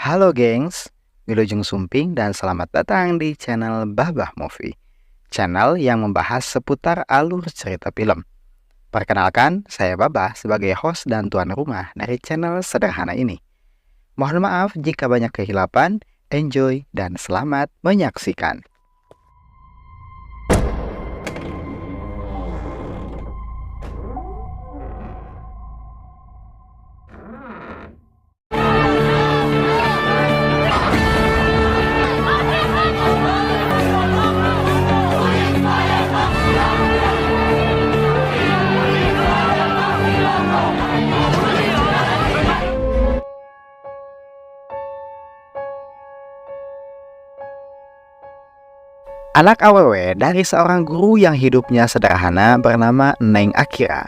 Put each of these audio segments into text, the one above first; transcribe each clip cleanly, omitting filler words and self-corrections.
Halo gengs, Wilujeng Sumping dan selamat datang di channel Babah Movie, channel yang membahas seputar alur cerita film. Perkenalkan, saya Babah sebagai host dan tuan rumah dari channel sederhana ini. Mohon maaf jika banyak kehilapan, enjoy dan selamat menyaksikan. Anak awewe dari seorang guru yang hidupnya sederhana bernama Neng Akira.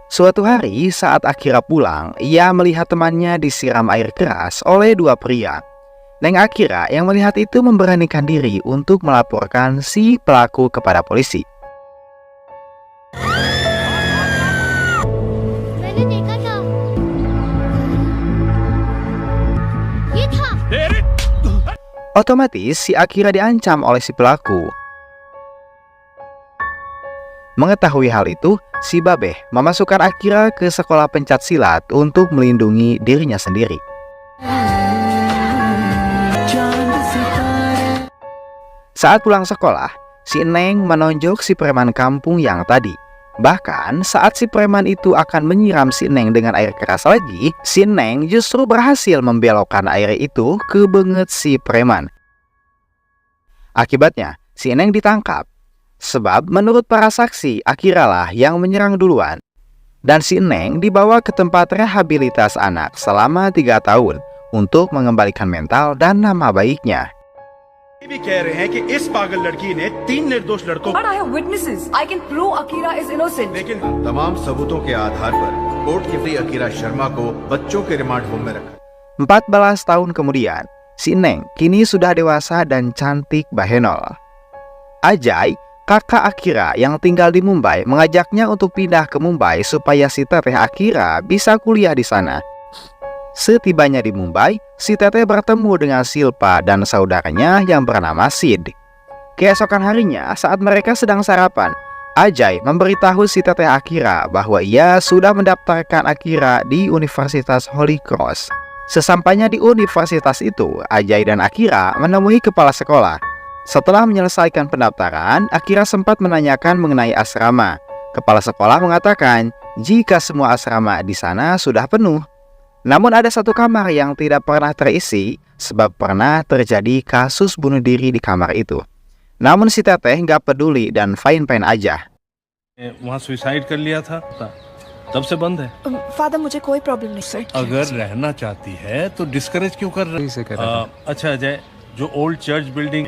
Suatu hari saat Akira pulang, ia melihat temannya disiram air keras oleh dua pria. Neng Akira yang melihat itu memberanikan diri untuk melaporkan si pelaku kepada polisi. Otomatis si Akira diancam oleh si pelaku. Mengetahui hal itu, si Babeh memasukkan Akira ke sekolah pencak silat untuk melindungi dirinya sendiri. Saat pulang sekolah, si Neng menonjok si preman kampung yang tadi. Bahkan saat si preman itu akan menyiram si Neng dengan air keras lagi, si Neng justru berhasil membelokkan air itu ke benget si preman. Akibatnya, si Neng ditangkap. Sebab menurut para saksi, Akira lah yang menyerang duluan. Dan si Neng dibawa ke tempat rehabilitas anak selama 3 tahun untuk mengembalikan mental dan nama baiknya. भी कह रहे हैं कि इस पागल लड़की ने 3 निर्दोष लड़कों But I have witnesses. I can prove Akira is innocent. लेकिन तमाम सबूतों के आधार पर कोर्ट की फ्री अकीरा शर्मा को बच्चों के रिमांड होम में रखा। 14 tahun kemudian, si Neng kini sudah dewasa dan cantik bahenol. Ajay, kakak Akira yang tinggal di Mumbai, mengajaknya untuk pindah ke Mumbai supaya si teteh Akira bisa kuliah di sana. Setibanya di Mumbai, si teteh bertemu dengan Silpa dan saudaranya yang bernama Sid. Keesokan harinya, saat mereka sedang sarapan, Ajay memberitahu si teteh Akira bahwa ia sudah mendaftarkan Akira di Universitas Holy Cross. Sesampainya di universitas itu, Ajay dan Akira menemui kepala sekolah. Setelah menyelesaikan pendaftaran, Akira sempat menanyakan mengenai asrama. Kepala sekolah mengatakan jika semua asrama di sana sudah penuh. Namun ada satu kamar yang tidak pernah terisi sebab pernah terjadi kasus bunuh diri di kamar itu. Namun si teteh nggak peduli dan fine-fine aja. वहाँ सुसाइड कर लिया था तब से बंद है। फादर मुझे कोई प्रॉब्लम नहीं सर। अगर रहना चाहती है तो डिस्करेज क्यों कर रही है? अच्छा अजय, जो ओल्ड चर्च बिल्डिंग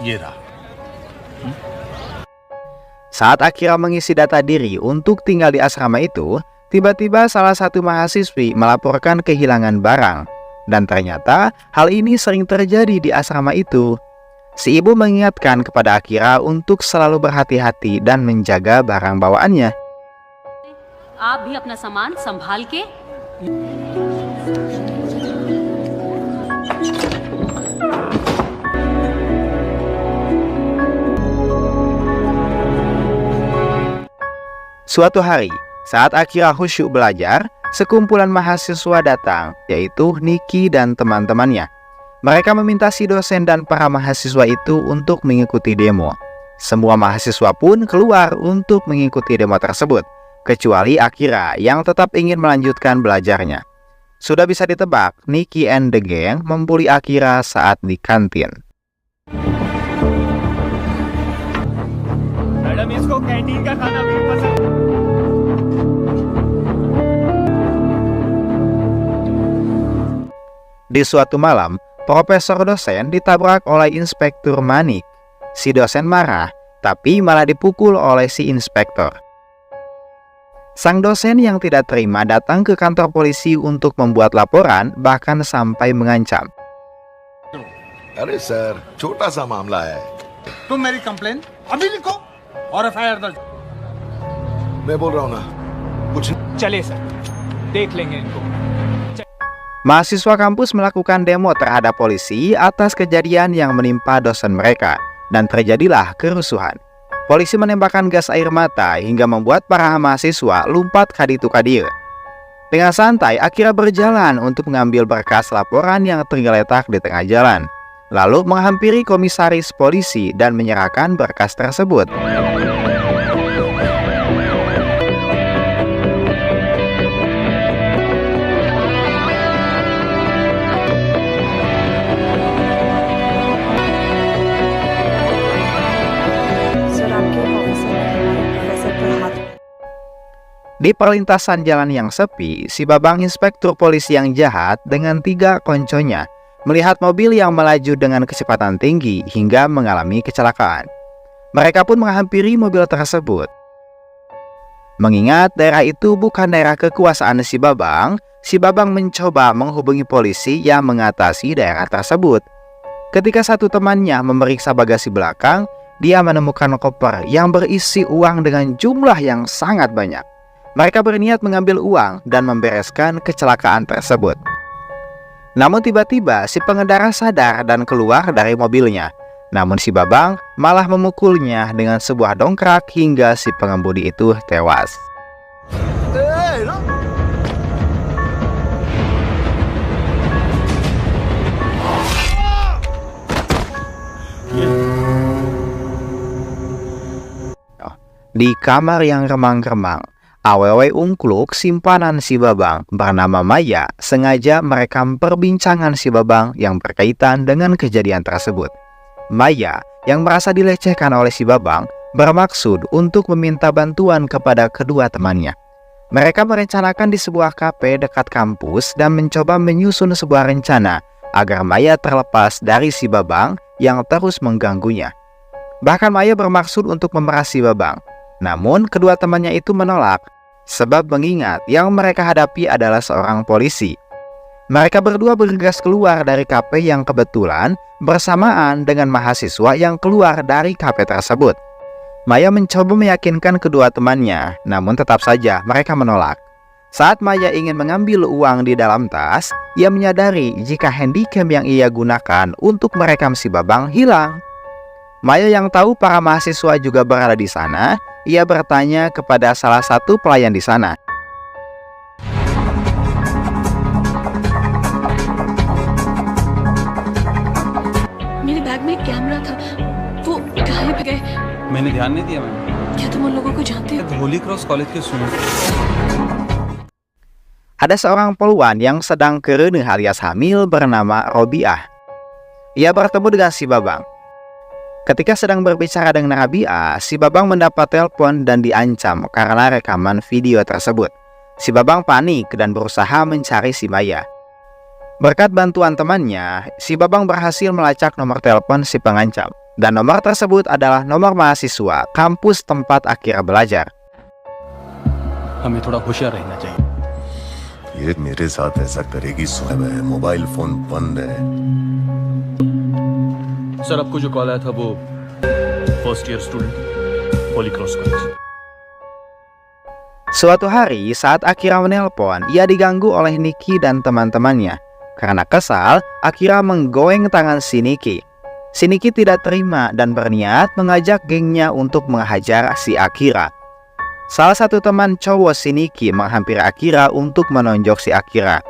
ये रहा। Saat Akira mengisi data diri untuk tinggal di asrama itu, tiba-tiba salah satu mahasiswi melaporkan kehilangan barang. Dan ternyata hal ini sering terjadi di asrama itu. Si ibu mengingatkan kepada Akira untuk selalu berhati-hati dan menjaga barang bawaannya. आप भी अपना सामान संभाल के। Suatu hari, saat Akira khusyuk belajar, sekumpulan mahasiswa datang, yaitu Niki dan teman-temannya. Mereka meminta si dosen dan para mahasiswa itu untuk mengikuti demo. Semua mahasiswa pun keluar untuk mengikuti demo tersebut, kecuali Akira yang tetap ingin melanjutkan belajarnya. Sudah bisa ditebak, Niki and the gang membuli Akira saat di kantin. Madam इसको कैंटीन का खाना भी पसंद। Di suatu malam, profesor dosen ditabrak oleh inspektur Manik. Si dosen marah, tapi malah dipukul oleh si inspektor. Sang dosen yang tidak terima datang ke kantor polisi untuk membuat laporan, bahkan sampai mengancam. अरे सर, छोटा सा मामला है। तुम मेरी कंप्लेन अभी लिखो और एफआईआर दर्ज। मैं बोल रहा हूँ ना, कुछ चले सर, देख लेंगे इनको। Mahasiswa kampus melakukan demo terhadap polisi atas kejadian yang menimpa dosen mereka, dan terjadilah kerusuhan. Polisi menembakkan gas air mata hingga membuat para mahasiswa lompat kaditu-kadir. Dengan santai, Akira berjalan untuk mengambil berkas laporan yang tergeletak di tengah jalan, lalu menghampiri komisaris polisi dan menyerahkan berkas tersebut. Sir आपके ऑफिसर ने हमारे प्रोफेसर पर हाथ Di perlintasan jalan yang sepi, si Babang inspektur polisi yang jahat dengan 3 konconya melihat mobil yang melaju dengan kecepatan tinggi hingga mengalami kecelakaan. Mereka pun menghampiri mobil tersebut. Mengingat daerah itu bukan daerah kekuasaan si Babang mencoba menghubungi polisi yang mengatasi daerah tersebut. Ketika satu temannya memeriksa bagasi belakang, dia menemukan koper yang berisi uang dengan jumlah yang sangat banyak. Mereka berniat mengambil uang dan membereskan kecelakaan tersebut. Namun tiba-tiba si pengendara sadar dan keluar dari mobilnya. Namun si Babang malah memukulnya dengan sebuah dongkrak hingga si pengemudi itu tewas. Di kamar yang remang-remang, awewe ungkluk simpanan si Babang bernama Maya sengaja merekam perbincangan si Babang yang berkaitan dengan kejadian tersebut. Maya yang merasa dilecehkan oleh si Babang bermaksud untuk meminta bantuan kepada kedua temannya. Mereka merencanakan di sebuah kafe dekat kampus dan mencoba menyusun sebuah rencana agar Maya terlepas dari si Babang yang terus mengganggunya. Bahkan Maya bermaksud untuk memeras si Babang. Namun kedua temannya itu menolak, sebab mengingat yang mereka hadapi adalah seorang polisi. Mereka berdua bergegas keluar dari kafe yang kebetulan bersamaan dengan mahasiswa yang keluar dari kafe tersebut. Maya mencoba meyakinkan kedua temannya, namun tetap saja mereka menolak. Saat Maya ingin mengambil uang di dalam tas, ia menyadari jika handycam yang ia gunakan untuk merekam si Babang hilang. Maya yang tahu para mahasiswa juga berada di sana, ia bertanya kepada salah satu pelayan di sana. मेरे बैग में एक कैमरा था, वो गायब है गए। मैंने ध्यान नहीं दिया मैम। क्या तुम उन लोगों को जानते हो? होली क्रॉस कॉलेज के student. Ada seorang poluan yang sedang kereuneuh alias hamil bernama Robiah. Ia bertemu dengan si Babang. Ketika sedang berbicara dengan Rabiah, si Babang mendapat telepon dan diancam karena rekaman video tersebut. Si Babang panik dan berusaha mencari si Maya. Berkat bantuan temannya, si Babang berhasil melacak nomor telepon si pengancam. Dan nomor tersebut adalah nomor mahasiswa kampus tempat Akira belajar. हमें थोड़ा होशियार रहना चाहिए। ये मेरे साथ ऐसा करेगी सुबह है, मोबाइल फोन बंद है। सर आपको जो कॉल आया था वो first year student Holi cross college. Suatu hari saat Akira menelpon, ia diganggu oleh Niki dan teman-temannya. Karena kesal, Akira menggoeng tangan si Niki. Si Niki tidak terima dan berniat mengajak gengnya untuk menghajar si Akira. Salah satu teman cowok si Niki menghampiri Akira untuk menonjok si Akira.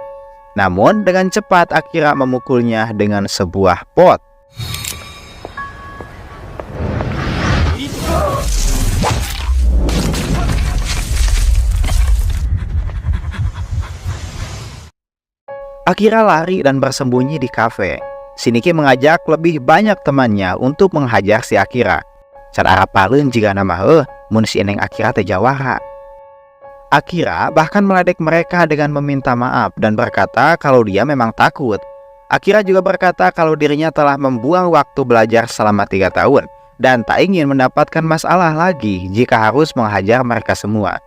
Namun dengan cepat Akira memukulnya dengan sebuah pot. Akira lari dan bersembunyi di kafe. Si Niki mengajak lebih banyak temannya untuk menghajar si Akira. Can arapareun jika nama mun si eneng Akira teh jawara. Akira bahkan meledek mereka dengan meminta maaf dan berkata kalau dia memang takut. Akira juga berkata kalau dirinya telah membuang waktu belajar selama 3 tahun dan tak ingin mendapatkan masalah lagi jika harus menghajar mereka semua.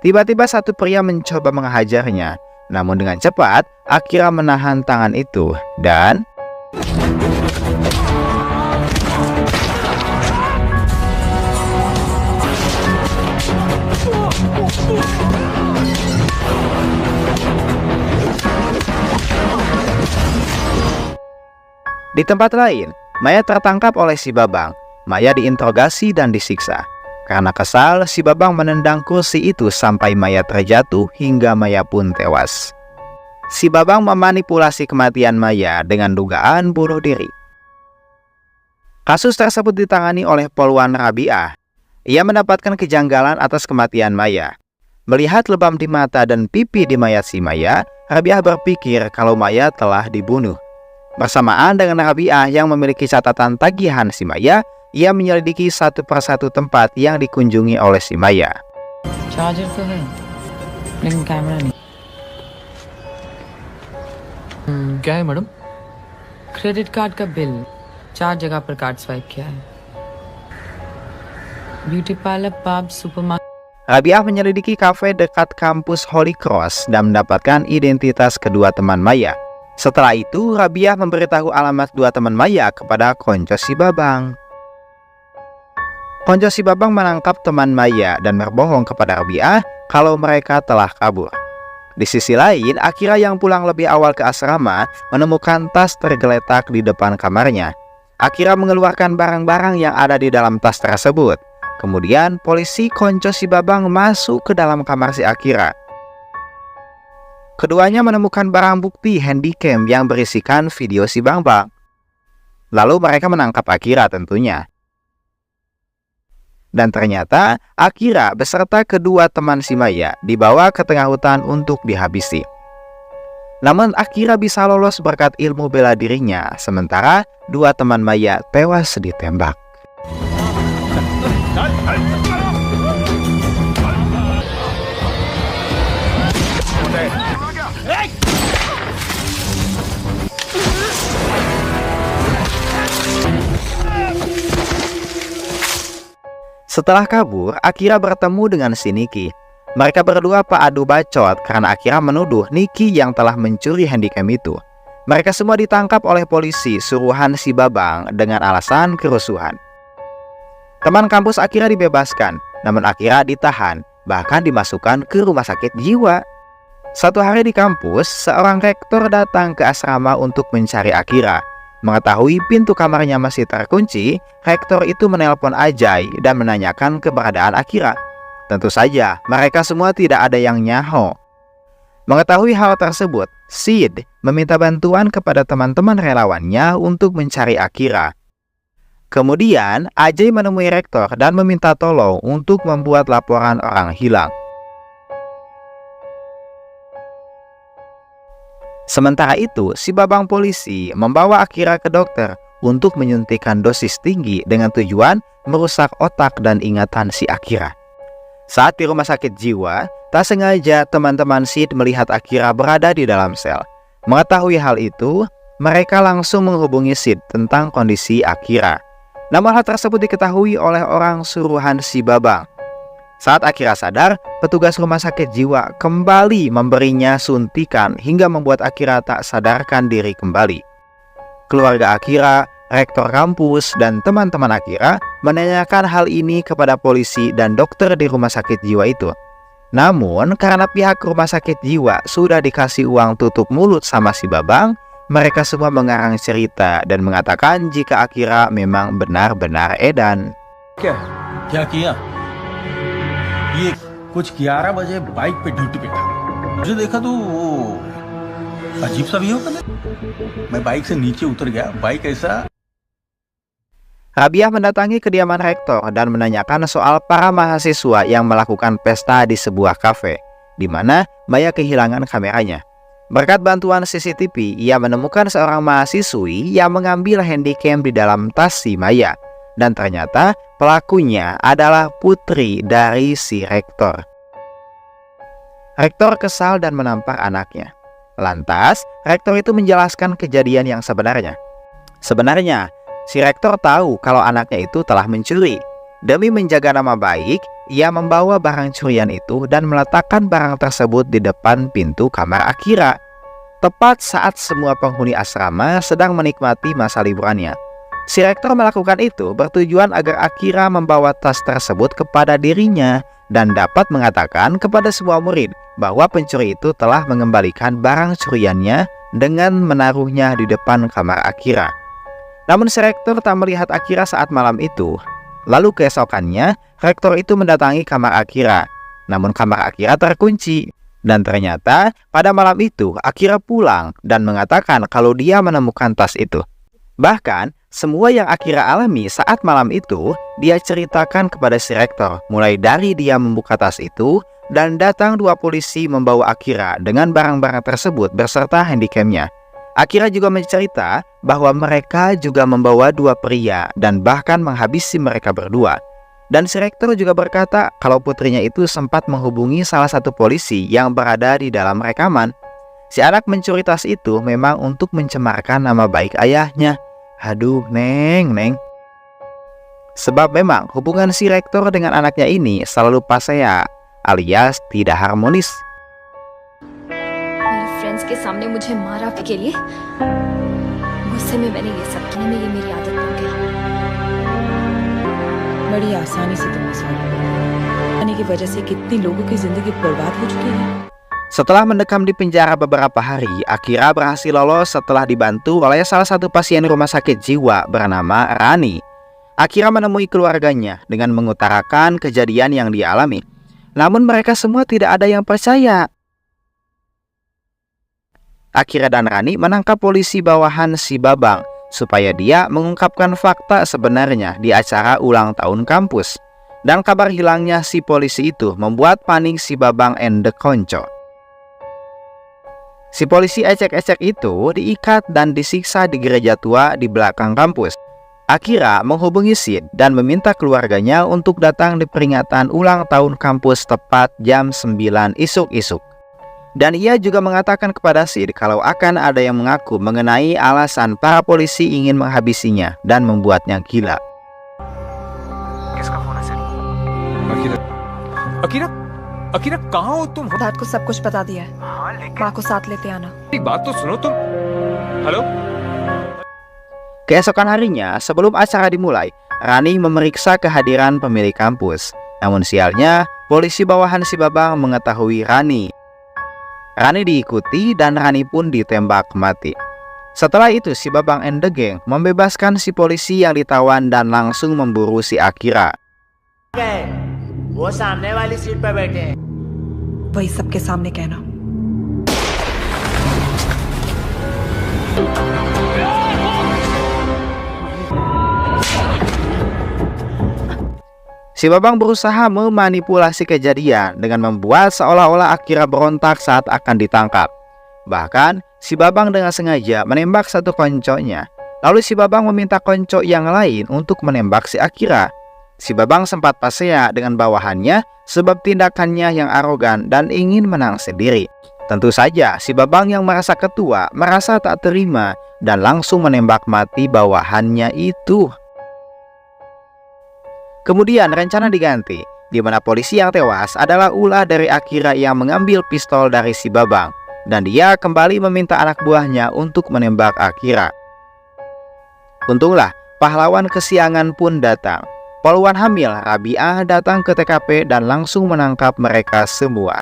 Tiba-tiba satu pria mencoba menghajarnya. Namun dengan cepat, Akira menahan tangan itu dan Di tempat lain, Maya tertangkap oleh si Babang. Maya diinterogasi dan disiksa. Karena kesal, si Babang menendang kursi itu sampai Maya terjatuh hingga Maya pun tewas. Si Babang memanipulasi kematian Maya dengan dugaan bunuh diri. Kasus tersebut ditangani oleh Polwan Rabi'ah. Ia mendapatkan kejanggalan atas kematian Maya. Melihat lebam di mata dan pipi di mayat si Maya, Rabi'ah berpikir kalau Maya telah dibunuh. Bersamaan dengan Rabi'ah yang memiliki catatan tagihan si Maya, ia menyelidiki satu persatu tempat yang dikunjungi oleh si Maya. Charger तो है लेकिन कैमरा नहीं। क्या है madam? Credit card का बिल 4 जगह पर card swipe किया है। Beauty parlour, pub, supermarket. Rabi'ah menyelidiki kafe dekat kampus Holy Cross dan mendapatkan identitas kedua teman Maya. Setelah itu, Rabi'ah memberitahu alamat dua teman Maya kepada konco si Babang. Konco si Babang menangkap teman Maya dan berbohong kepada Rabi'ah kalau mereka telah kabur. Di sisi lain, Akira yang pulang lebih awal ke asrama menemukan tas tergeletak di depan kamarnya. Akira mengeluarkan barang-barang yang ada di dalam tas tersebut. Kemudian, polisi konco si Babang masuk ke dalam kamar si Akira. Keduanya menemukan barang bukti handycam yang berisikan video si Babang. Lalu mereka menangkap Akira tentunya. Dan ternyata Akira beserta kedua teman si Maya dibawa ke tengah hutan untuk dihabisi. Namun Akira bisa lolos berkat ilmu bela dirinya, sementara dua teman Maya tewas ditembak. Setelah kabur, Akira bertemu dengan si Niki. Mereka berdua adu bacot karena Akira menuduh Niki yang telah mencuri handycam itu. Mereka semua ditangkap oleh polisi suruhan si Babang dengan alasan kerusuhan. Teman kampus Akira dibebaskan, namun Akira ditahan, bahkan dimasukkan ke rumah sakit jiwa. Satu hari di kampus, seorang rektor datang ke asrama untuk mencari Akira. Mengetahui pintu kamarnya masih terkunci, rektor itu menelpon Ajay dan menanyakan keberadaan Akira. Tentu saja, mereka semua tidak ada yang nyaho. Mengetahui hal tersebut, Sid meminta bantuan kepada teman-teman relawannya untuk mencari Akira. Kemudian, Ajay menemui rektor dan meminta tolong untuk membuat laporan orang hilang. Sementara itu, si Babang polisi membawa Akira ke dokter untuk menyuntikkan dosis tinggi dengan tujuan merusak otak dan ingatan si Akira. Saat di rumah sakit jiwa, tak sengaja teman-teman Sid melihat Akira berada di dalam sel. Mengetahui hal itu, mereka langsung menghubungi Sid tentang kondisi Akira. Namun hal tersebut diketahui oleh orang suruhan si Babang. Saat Akira sadar, petugas rumah sakit jiwa kembali memberinya suntikan hingga membuat Akira tak sadarkan diri kembali. Keluarga Akira, rektor kampus, dan teman-teman Akira menanyakan hal ini kepada polisi dan dokter di rumah sakit jiwa itu. Namun, karena pihak rumah sakit jiwa sudah dikasih uang tutup mulut sama si Babang, mereka semua mengarang cerita dan mengatakan jika Akira memang benar-benar edan. क्या किया? ये कुछ 11 बजे बाइक पे ड्यूटी पे था। मुझे देखा तो वो अजीब सा भी होगा ना। मैं बाइक से नीचे उतर गया, बाइक ऐसा। Rabi'ah mendatangi kediaman rektor dan menanyakan soal para mahasiswa yang melakukan pesta di sebuah kafe, di mana Maya kehilangan kameranya. Berkat bantuan CCTV, ia menemukan seorang mahasiswi yang mengambil handycam di dalam tas si Maya. Dan ternyata pelakunya adalah putri dari si rektor. Rektor kesal dan menampar anaknya. Lantas, rektor itu menjelaskan kejadian yang sebenarnya. Sebenarnya, si rektor tahu kalau anaknya itu telah mencuri. Demi menjaga nama baik, ia membawa barang curian itu dan meletakkan barang tersebut di depan pintu kamar Akira. Tepat saat semua penghuni asrama sedang menikmati masa liburannya. Si rektor melakukan itu bertujuan agar Akira membawa tas tersebut kepada dirinya dan dapat mengatakan kepada semua murid bahwa pencuri itu telah mengembalikan barang curiannya dengan menaruhnya di depan kamar Akira. Namun si rektor tak melihat Akira saat malam itu. Lalu keesokannya, rektor itu mendatangi kamar Akira. Namun kamar Akira terkunci. Dan ternyata pada malam itu Akira pulang dan mengatakan kalau dia menemukan tas itu. Bahkan semua yang Akira alami saat malam itu dia ceritakan kepada si rektor. Mulai dari dia membuka tas itu dan datang 2 polisi membawa Akira dengan barang-barang tersebut beserta handycamnya. Akira juga mencerita bahwa mereka juga membawa 2 pria dan bahkan menghabisi mereka berdua. Dan si rektor juga berkata kalau putrinya itu sempat menghubungi salah satu polisi yang berada di dalam rekaman. Si anak mencuri tas itu memang untuk mencemarkan nama baik ayahnya. Aduh, Neng. Sebab memang hubungan si rektor dengan anaknya ini selalu pasea, alias tidak harmonis. मेरे फ्रेंड्स के सामने मुझे मारा के लिए गुस्से में मैंने ये सब किया, ये मेरी आदत बन गई। बड़ी आसानी से तुम्हें आने की वजह से कितनी लोगों की जिंदगी बर्बाद हो चुकी है। Setelah mendekam di penjara beberapa hari, Akira berhasil lolos setelah dibantu oleh salah satu pasien rumah sakit jiwa bernama Rani. Akira menemui keluarganya dengan mengutarakan kejadian yang dialami. Namun mereka semua tidak ada yang percaya. Akira dan Rani menangkap polisi bawahan si Babang supaya dia mengungkapkan fakta sebenarnya di acara ulang tahun kampus. Dan kabar hilangnya si polisi itu membuat panik si Babang and the Konco. Si polisi ecek-ecek itu diikat dan disiksa di gereja tua di belakang kampus. Akira menghubungi Sid dan meminta keluarganya untuk datang di peringatan ulang tahun kampus tepat jam 9 isuk-isuk. Dan ia juga mengatakan kepada Sid kalau akan ada yang mengaku mengenai alasan para polisi ingin menghabisinya dan membuatnya gila. Akira कहाँ हो तुम? डैड को सब कुछ बता दिया है। माँ को साथ लेते आना। एक बात तो सुनो तुम। Hello? Keesokan harinya, sebelum acara dimulai, Rani memeriksa kehadiran pemilik kampus. Namun sialnya, polisi bawahan si Babang mengetahui Rani. Rani diikuti dan Rani pun ditembak mati. Setelah itu, si Babang and the Gang membebaskan si polisi yang ditawan dan langsung memburu si Akira. वही सबके सामने कहना। Si Babang berusaha memanipulasi kejadian dengan membuat seolah-olah Akira berontak saat akan ditangkap. Bahkan, si Babang dengan sengaja menembak satu konconya. Lalu si Babang meminta konco yang lain untuk menembak si Akira. Si Babang sempat pasea dengan bawahannya sebab tindakannya yang arogan dan ingin menang sendiri. Tentu saja, si Babang yang merasa ketua merasa tak terima dan langsung menembak mati bawahannya itu. Kemudian rencana diganti, di mana polisi yang tewas adalah ulah dari Akira yang mengambil pistol dari si Babang. Dan dia kembali meminta anak buahnya untuk menembak Akira. Untunglah, pahlawan kesiangan pun datang. Poluan hamil Rabi'ah datang ke TKP dan langsung menangkap mereka semua.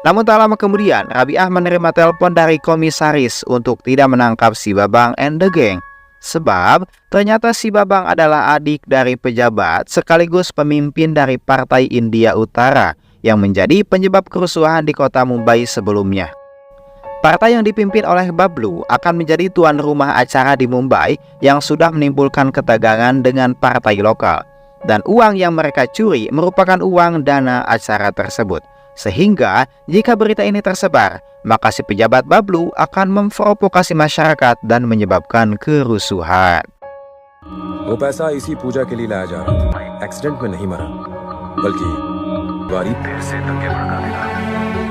Namun tak lama kemudian, Rabi'ah menerima telepon dari komisaris untuk tidak menangkap si Babang and the Gang. Sebab ternyata si Babang adalah adik dari pejabat sekaligus pemimpin dari Partai India Utara yang menjadi penyebab kerusuhan di kota Mumbai sebelumnya. Partai yang dipimpin oleh Bablu akan menjadi tuan rumah acara di Mumbai yang sudah menimbulkan ketegangan dengan partai lokal. Dan uang yang mereka curi merupakan uang dana acara tersebut. Sehingga jika berita ini tersebar, maka si pejabat Bablu akan memprovokasi masyarakat dan menyebabkan kerusuhan. वो पैसा इसी पूजा के लिए लाया जा रहा था। एक्सीडेंट में नहीं मरा, बल्कि बारी फिर से दंगे भड़का देगा।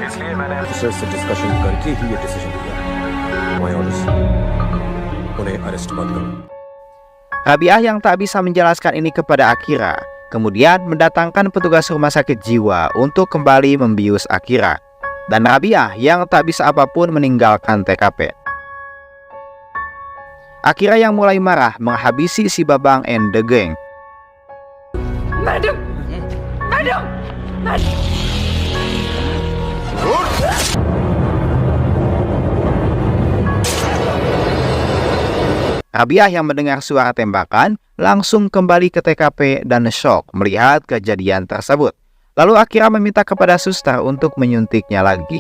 इसलिए मैंने ऑफिसर से डिस्कशन करके ही ये डिसीजन लिया। माय ऑर्डर्स, उन्हें अरेस्ट मत करो। Rabi'ah yang tak bisa menjelaskan ini kepada Akira, kemudian mendatangkan petugas rumah sakit jiwa untuk kembali membius Akira. Dan Rabi'ah yang tak bisa apapun meninggalkan TKP. Akira yang mulai marah menghabisi si Babang and the Gang. Madam, madam, madam. Rabiah yang mendengar suara tembakan langsung kembali ke TKP dan syok melihat kejadian tersebut. Lalu Akira meminta kepada suster untuk menyuntiknya lagi.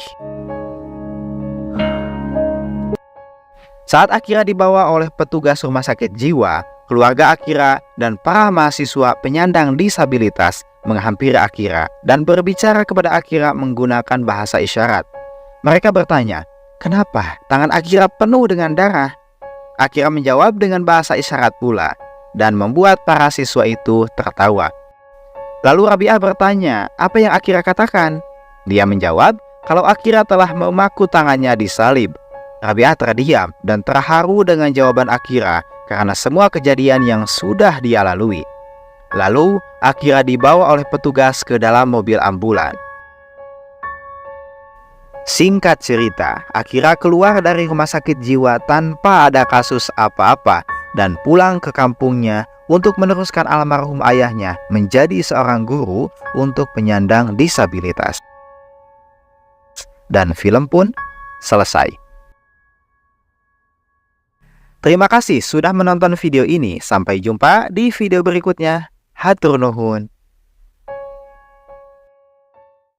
Saat Akira dibawa oleh petugas rumah sakit jiwa, keluarga Akira dan para mahasiswa penyandang disabilitas menghampiri Akira dan berbicara kepada Akira menggunakan bahasa isyarat. Mereka bertanya, kenapa tangan Akira penuh dengan darah? Akira menjawab dengan bahasa isyarat pula dan membuat para siswa itu tertawa. Lalu Rabiah bertanya, apa yang Akira katakan? Dia menjawab kalau Akira telah memaku tangannya di salib. Rabiah terdiam dan terharu dengan jawaban Akira karena semua kejadian yang sudah dia lalui. Lalu Akira dibawa oleh petugas ke dalam mobil ambulan. Singkat cerita, Akira keluar dari rumah sakit jiwa tanpa ada kasus apa-apa dan pulang ke kampungnya untuk meneruskan almarhum ayahnya menjadi seorang guru untuk penyandang disabilitas. Dan film pun selesai. Terima kasih sudah menonton video ini. Sampai jumpa di video berikutnya. Hatur nuhun.